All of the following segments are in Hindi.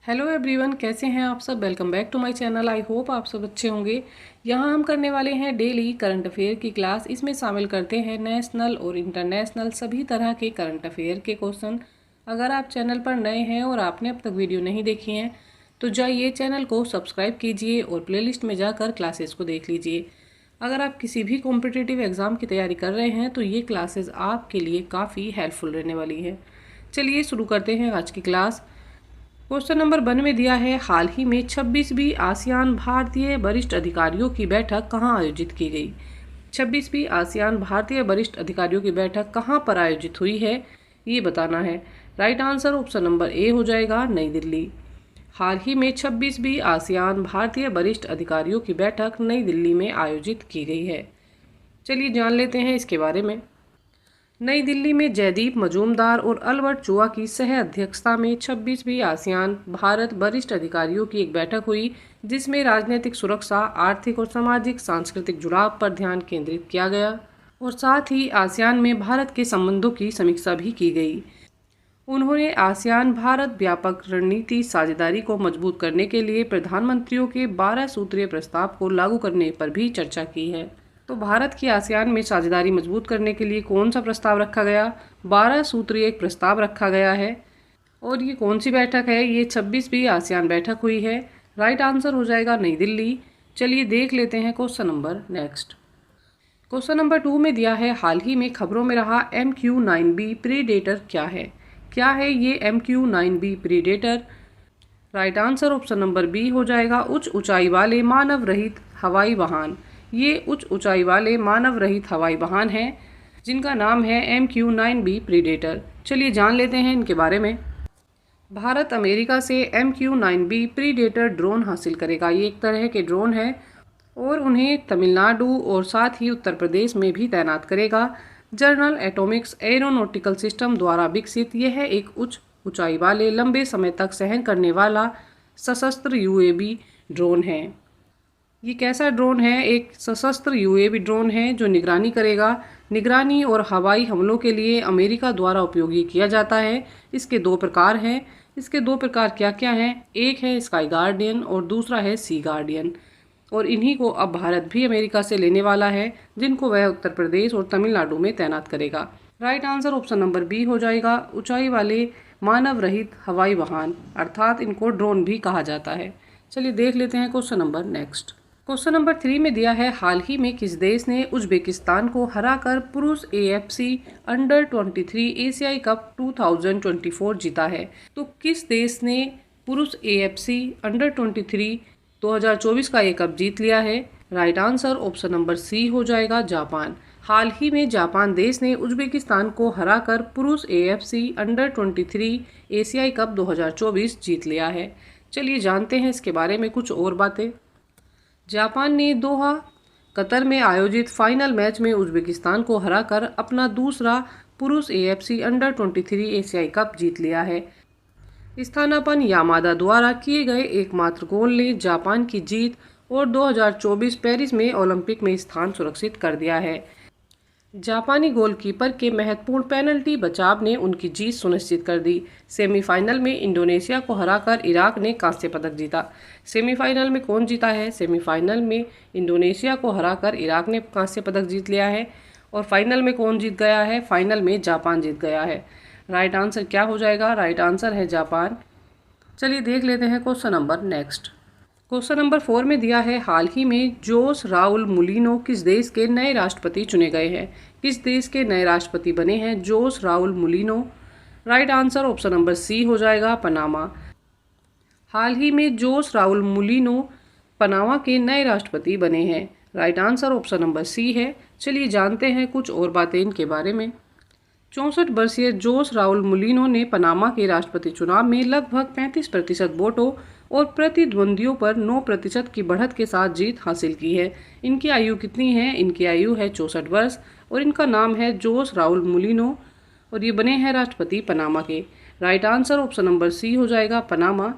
हेलो एवरीवन, कैसे हैं आप सब। Welcome back to my channel. I hope आप सब अच्छे होंगे। यहाँ हम करने वाले हैं डेली करंट अफेयर की क्लास। इसमें शामिल करते हैं नेशनल और इंटरनेशनल सभी तरह के करंट अफेयर के क्वेश्चन। अगर आप चैनल पर नए हैं और आपने अब तक वीडियो नहीं देखी हैं तो जाइए चैनल को सब्सक्राइब कीजिए और प्लेलिस्ट में जाकर क्लासेस को देख लीजिए। अगर आप किसी भी कॉम्पिटिटिव एग्ज़ाम की तैयारी कर रहे हैं तो ये क्लासेस आपके लिए काफ़ी हेल्पफुल रहने वाली है। चलिए शुरू करते हैं आज की क्लास। क्वेश्चन नंबर 1 में दिया है, हाल ही में 26वीं आसियान भारतीय वरिष्ठ अधिकारियों की बैठक कहाँ आयोजित की गई। 26वीं आसियान भारतीय वरिष्ठ अधिकारियों की बैठक कहाँ पर आयोजित हुई है, ये बताना है। Right answer option number A हो जाएगा, नई दिल्ली। हाल ही में 26वीं आसियान भारतीय वरिष्ठ अधिकारियों की बैठक नई दिल्ली में आयोजित की गई है। चलिए जान लेते हैं इसके बारे में। नई दिल्ली में जयदीप मजूमदार और अल्बर्ट चुआ की सह अध्यक्षता में 26वीं आसियान भारत वरिष्ठ अधिकारियों की एक बैठक हुई, जिसमें राजनीतिक सुरक्षा, आर्थिक और सामाजिक सांस्कृतिक जुड़ाव पर ध्यान केंद्रित किया गया और साथ ही आसियान में भारत के संबंधों की समीक्षा भी की गई। उन्होंने आसियान भारत व्यापक रणनीति साझेदारी को मजबूत करने के लिए प्रधानमंत्रियों के 12 सूत्रीय प्रस्ताव को लागू करने पर भी चर्चा की है। तो भारत की आसियान में साझेदारी मजबूत करने के लिए कौन सा प्रस्ताव रखा गया? 12 सूत्रीय एक प्रस्ताव रखा गया है। और ये कौन सी बैठक है? ये 26वीं आसियान बैठक हुई है। राइट आंसर हो जाएगा नई दिल्ली। चलिए देख लेते हैं question number next. Question number 2 में दिया है, हाल ही में खबरों में रहा MQ-9B प्रीडेटर क्या है। क्या है ये MQ-9B predator? Right answer option number B हो जाएगा, उच्च ऊंचाई वाले मानव रहित हवाई वाहन। ये उच्च ऊंचाई वाले मानव रहित हवाई वाहन हैं जिनका नाम है MQ-9B प्रीडेटर। चलिए जान लेते हैं इनके बारे में। भारत अमेरिका से MQ-9B प्रीडेटर ड्रोन हासिल करेगा। ये एक तरह के ड्रोन है और उन्हें तमिलनाडु और साथ ही उत्तर प्रदेश में भी तैनात करेगा। जनरल एटॉमिक्स एरोनॉटिकल सिस्टम द्वारा विकसित यह एक उच्च ऊंचाई वाले लंबे समय तक सहन करने वाला सशस्त्र UAV ड्रोन है। ये कैसा ड्रोन है? एक सशस्त्र UAV ड्रोन है जो निगरानी करेगा। निगरानी और हवाई हमलों के लिए अमेरिका द्वारा उपयोगी किया जाता है। इसके 2 प्रकार हैं। इसके 2 प्रकार क्या क्या हैं? एक है स्काई गार्डियन और दूसरा है सी गार्डियन। और इन्हीं को अब भारत भी अमेरिका से लेने वाला है, जिनको वह उत्तर प्रदेश और तमिलनाडु में तैनात करेगा। Right answer option number B हो जाएगा, ऊंचाई वाले मानव रहित हवाई वाहन, अर्थात इनको ड्रोन भी कहा जाता है। चलिए देख लेते हैं question number next. Question number 3 में दिया है, हाल ही में किस देश ने उज्बेकिस्तान को हराकर पुरुष AFC अंडर 23 एशियाई कप 2024 जीता है। तो किस देश ने पुरुष AFC अंडर 23 2024 का ये कप जीत लिया है? Right answer option number C हो जाएगा, जापान। हाल ही में जापान देश ने उज्बेकिस्तान को हराकर पुरुष AFC अंडर 23 एशियाई कप 2024 जीत लिया है। चलिए जानते हैं इसके बारे में कुछ और बातें। जापान ने दोहा कतर में आयोजित फाइनल मैच में उज्बेकिस्तान को हराकर अपना दूसरा पुरुष AFC अंडर 23 एशियाई कप जीत लिया है। स्थानापन्न यामादा द्वारा किए गए एकमात्र गोल ने जापान की जीत और 2024 पेरिस में ओलंपिक में स्थान सुरक्षित कर दिया है। जापानी गोलकीपर के महत्वपूर्ण पेनल्टी बचाव ने उनकी जीत सुनिश्चित कर दी। सेमीफाइनल में इंडोनेशिया को हराकर इराक ने कांस्य पदक जीता। सेमीफाइनल में कौन जीता है? सेमीफाइनल में इंडोनेशिया को हराकर इराक ने कांस्य पदक जीत लिया है। और फाइनल में कौन जीत गया है? फाइनल में जापान जीत गया है। राइट आंसर क्या हो जाएगा? राइट आंसर है जापान। चलिए देख लेते हैं question number next. Question number 4 में दिया है, हाल ही में जोस राउल मुलिनो किस देश के नए राष्ट्रपति चुने गए हैं। किस देश के नए राष्ट्रपति बने हैं Jose Raul Mulino? Right answer option number C हो जाएगा, पनामा। हाल ही में जोस राउल मुलिनो पनामा के नए राष्ट्रपति बने हैं। Right answer option number C है। चलिए जानते हैं कुछ और बातें इनके बारे में। 64 वर्षीय जोस राउल मुलिनो ने पनामा के राष्ट्रपति चुनाव में लगभग 35% वोटों और प्रतिद्वंदियों पर 9% की बढ़त के साथ जीत हासिल की है। इनकी आयु कितनी है? इनकी आयु है 64 वर्ष और इनका नाम है जोस राउल मुलिनो और ये बने हैं राष्ट्रपति पनामा के। Right answer option number C हो जाएगा, पनामा।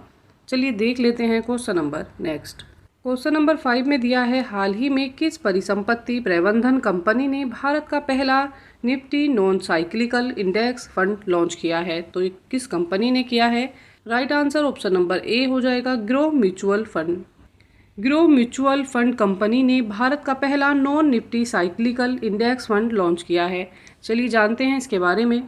चलिए देख लेते हैं question number next. Question number 5 में दिया है, हाल ही में किस परिसंपत्ति प्रबंधन कंपनी ने भारत का पहला Nifty non cyclical index fund launch किया है। तो किस कंपनी ने किया है? Right answer option number A हो जाएगा, grow mutual fund. Grow mutual fund company ने भारत का पहला non Nifty cyclical index fund launch किया है। चलिए जानते हैं इसके बारे में।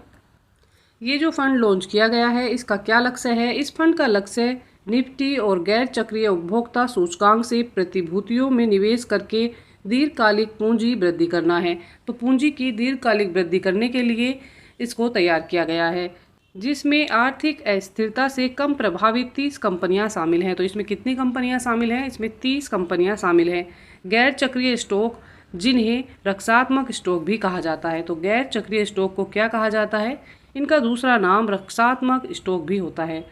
ये जो फंड लॉन्च किया गया है इसका क्या लक्ष्य है। इस फंड का लक्ष्य निफ्टी और गैर चक्रीय उपभोक्ता सूचकांक से प्रतिभूतियों में निवेश करके दीर्घकालिक पूंजी वृद्धि करना है। तो पूंजी की दीर्घकालिक वृद्धि करने के लिए इसको तैयार किया गया है, जिसमें आर्थिक अस्थिरता से कम प्रभावित 30 कंपनियां शामिल हैं। तो इसमें कितनी कंपनियां शामिल हैं? इसमें 30 कंपनियां शामिल हैं। गैर चक्रीय स्टॉक, जिन्हें रक्षात्मक स्टॉक भी कहा जाता है। तो गैर चक्रीय स्टॉक को क्या कहा जाता है? इनका दूसरा नाम रक्षात्मक स्टॉक भी होता है।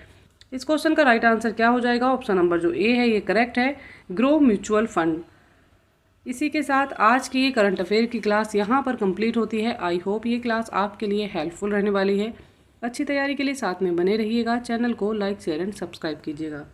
इस क्वेश्चन का राइट आंसर क्या हो जाएगा? ऑप्शन नंबर जो ए है ये करेक्ट है, ग्रो म्यूचुअल फंड। इसी के साथ आज की ये करंट अफेयर की क्लास यहाँ पर कंप्लीट होती है। आई होप ये क्लास आपके लिए हेल्पफुल रहने वाली है। अच्छी तैयारी के लिए साथ में बने रहिएगा। चैनल को लाइक, शेयर एंड सब्सक्राइब कीजिएगा।